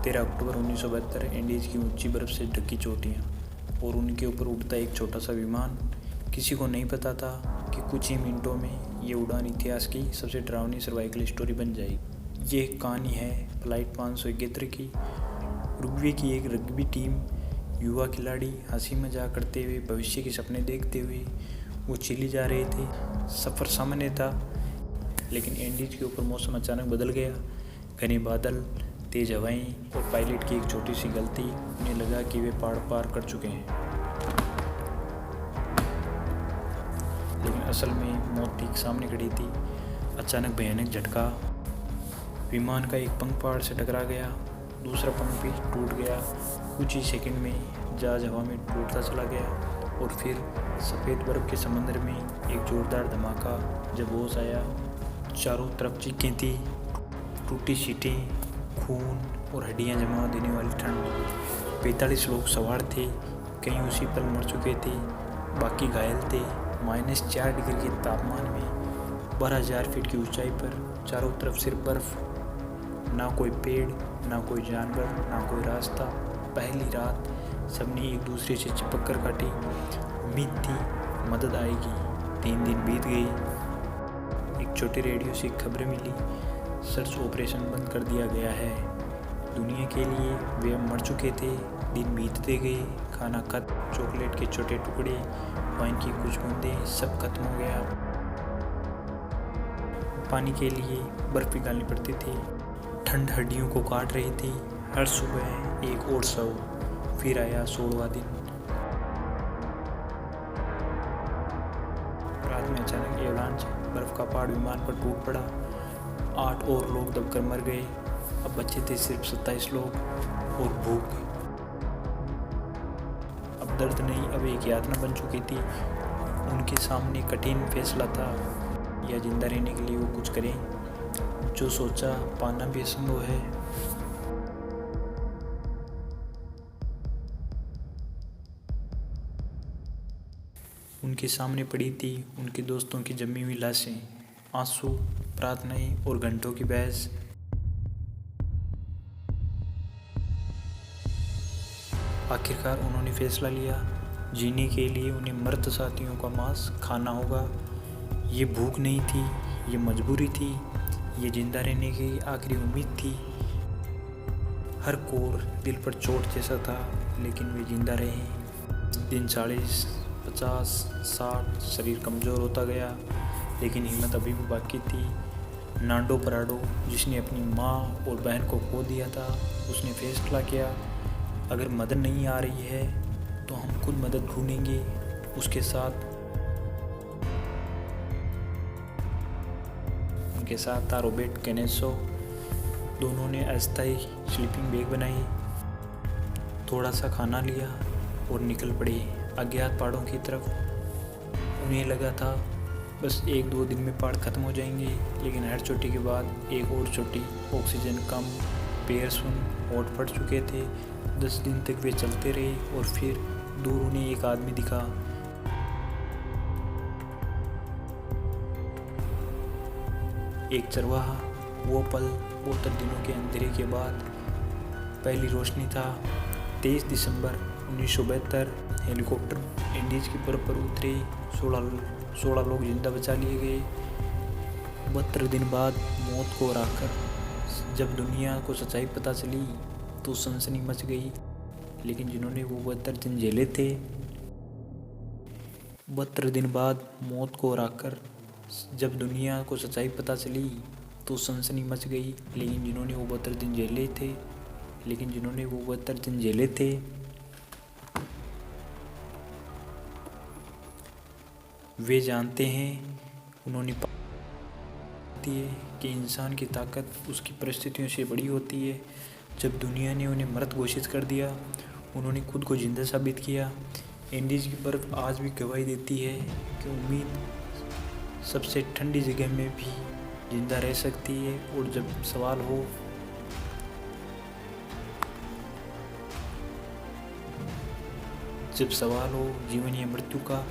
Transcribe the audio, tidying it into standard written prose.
13 अक्टूबर 1972 Indies की ऊंची बर्फ़ से ढकी चोटियाँ और उनके ऊपर उड़ता एक छोटा सा विमान। किसी को नहीं पता था कि कुछ ही मिनटों में ये उड़ान इतिहास की सबसे डरावनी सर्वाइकल स्टोरी बन जाएगी। ये एक कहानी है फ्लाइट 571 की। उरुग्वे की एक रग्बी टीम युवा खिलाड़ी हंसी मजाक करते हुए भविष्य के सपने देखते हुए वो चिली जा रहे थे। सफ़र सामान्य था, लेकिन एंडीज के ऊपर मौसम अचानक बदल गया। घने बादल, तेज हवाएं और पायलट की एक छोटी सी गलती, उन्हें लगा कि वे पहाड़ पार कर चुके हैं। लेकिन असल में मौत ठीक सामने खड़ी थी। अचानक भयानक झटका, विमान का एक पंख पहाड़ से टकरा गया, दूसरा पंख भी टूट गया। कुछ ही सेकंड में जहाज हवा में टूटता चला गया और फिर सफ़ेद बर्फ के समंदर में एक जोरदार धमाका। जब होश आया, चारों तरफ चीखें थी, टूटी सीटें, खून और हड्डियां जमा देने वाली ठंड। 45 लोग सवार थे, कई उसी पल मर चुके थे, बाकी घायल थे। -4 डिग्री के तापमान में 12,000 फीट की ऊंचाई पर चारों तरफ सिर्फ बर्फ। ना कोई पेड़, ना कोई जानवर, ना कोई रास्ता। पहली रात सबने एक दूसरे से चिपक कर काटी। उम्मीद थी मदद आएगी। 3 दिन बीत गए। एक छोटे रेडियो से खबरें मिली, सर्च ऑपरेशन बंद कर दिया गया है। दुनिया के लिए वे अब मर चुके थे। दिन बीतते गए, खाना खत्म, चॉकलेट के छोटे टुकड़े, वाइन की कुछ बूंदें, सब खत्म हो गया। पानी के लिए बर्फ पिघालनी पड़ती थी। ठंड हड्डियों को काट रही थी। हर सुबह एक और शव। फिर आया 16वां दिन। रात में अचानक एवलांच, बर्फ का पहाड़ विमान पर टूट पड़ा। 8 और लोग दबकर मर गए। अब बचे थे सिर्फ 27 लोग और भूख। अब दर्द नहीं, अब एक यातना बन चुकी थी। उनके सामने कठिन फैसला था, या जिंदा रहने के लिए वो कुछ करें। जो सोचा पाना भी असंभव है। उनके सामने पड़ी थी उनके दोस्तों की जमी हुई लाशें, आंसू, प्रार्थनाएं और घंटों की बहस। आखिरकार उन्होंने फैसला लिया, जीने के लिए उन्हें मृत साथियों का मांस खाना होगा। ये भूख नहीं थी, ये मजबूरी थी, ये जिंदा रहने की आखिरी उम्मीद थी। हर कोर दिल पर चोट जैसा था, लेकिन वे जिंदा रहे। दिन 40, 50, 60, शरीर कमज़ोर होता गया, लेकिन हिम्मत अभी भी बाकी थी। नांडो पराडो, जिसने अपनी माँ और बहन को खो दिया था, उसने फैसला किया, अगर मदद नहीं आ रही है तो हम खुद मदद ढूंढेंगे। उसके साथ था रॉबर्ट कैनेसो। दोनों ने अस्थायी स्लीपिंग बैग बनाई, थोड़ा सा खाना लिया और निकल पड़े अज्ञात पहाड़ों की तरफ। उन्हें लगा था बस 1-2 दिन में पहाड़ खत्म हो जाएंगे, लेकिन हर चोटी के बाद एक और चोटी। ऑक्सीजन कम, पैर सुन, होंठ फट चुके थे। 10 दिन तक वे चलते रहे और फिर दूर उन्हें एक आदमी दिखा। एक चरवाहा। वो पल 72 दिनों के अंधेरे के बाद पहली रोशनी था। 23 दिसंबर 1972 हेलीकॉप्टर इंडीज की बर्फ पर उतरे। 16 लोग जिंदा बचा लिए गए। 72 दिन बाद मौत को हराकर जब दुनिया को सच्चाई पता चली तो सनसनी मच गई। लेकिन जिन्होंने वो 72 दिन झेले थे, 72 दिन बाद मौत को हराकर जब दुनिया को सच्चाई पता चली तो सनसनी मच गई। लेकिन जिन्होंने वो 72 दिन झेले थे, वे जानते हैं, उन्होंने पाती है कि इंसान की ताकत उसकी परिस्थितियों से बड़ी होती है। जब दुनिया ने उन्हें मृत घोषित कर दिया, उन्होंने खुद को जिंदा साबित किया। इंडीज की बर्फ आज भी गवाही देती है कि उम्मीद सबसे ठंडी जगह में भी जिंदा रह सकती है। और जब सवाल हो जीवन या मृत्यु का,